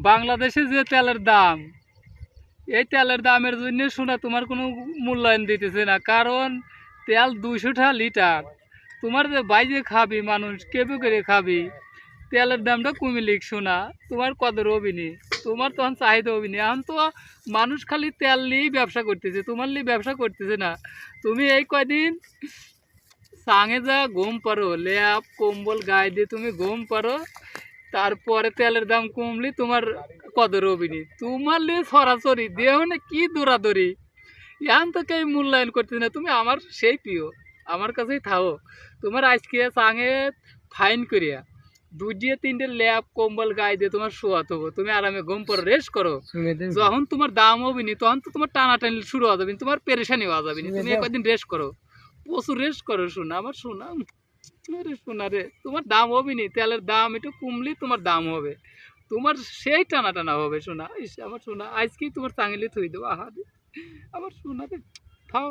বাংলাদেশে যে তেলের দাম, এই তেলের দামের জন্য শোনা তোমার কোনো মূল্যায়ন দিতেছে না। কারণ তেল 200 টাকা লিটার। তোমার যে বাইরে খাবি মানুষ কেবে করে খাবি, তেলের দামটা কমে লিখ শোনা, তোমার কদর হবিনি, তোমার তখন চাহিদা হবিনি। এখন তো মানুষ খালি তেল নিয়েই ব্যবসা করতেছে, তোমার নিয়ে ব্যবসা করতেছে না। তুমি এই কয়দিন সাঙে যা ঘুম পারো, ল্যাপ কম্বল গায়ে দিয়ে তুমি ঘুম পারো, তারপরে তেলের দাম কমলি তোমার কদর হবিনি। তোমার লিয়ে সরাসরি দেহ না কি দৌড়াদৌড়ি, এখন তো কেউ মূল্যায়ন করতেছে না। তুমি আমার সেই প্রিয়, আমার কাছেই থাও। তোমার আজকে সাঙে ফাইন করিয়া 2-3টে ল্যাপ কম্বল গায়ে দিয়ে তোমার শোয়াত হবো, তুমি আরামে ঘুম পড়ো, রেস্ট করো। যখন তোমার দাম হবে নি তখন তো তোমার টানাটানি শুরু হয়ে যাবে, তোমার পেরেশানি হওয়া যাবে না। তুমি কয়েকদিন রেস্ট করো, প্রচুর রেস্ট করো। শোনা আমার শোনা, আরে শোনা রে, তোমার দাম হবে নি, তেলের দাম একটু কমলেই তোমার দাম হবে, তোমার সেই টানা টানা হবে। শোনা ইস, আমার শোনা আজকেই তোমার চাঙিলে থই দেবো। আহা রে, আমার শোনা রে।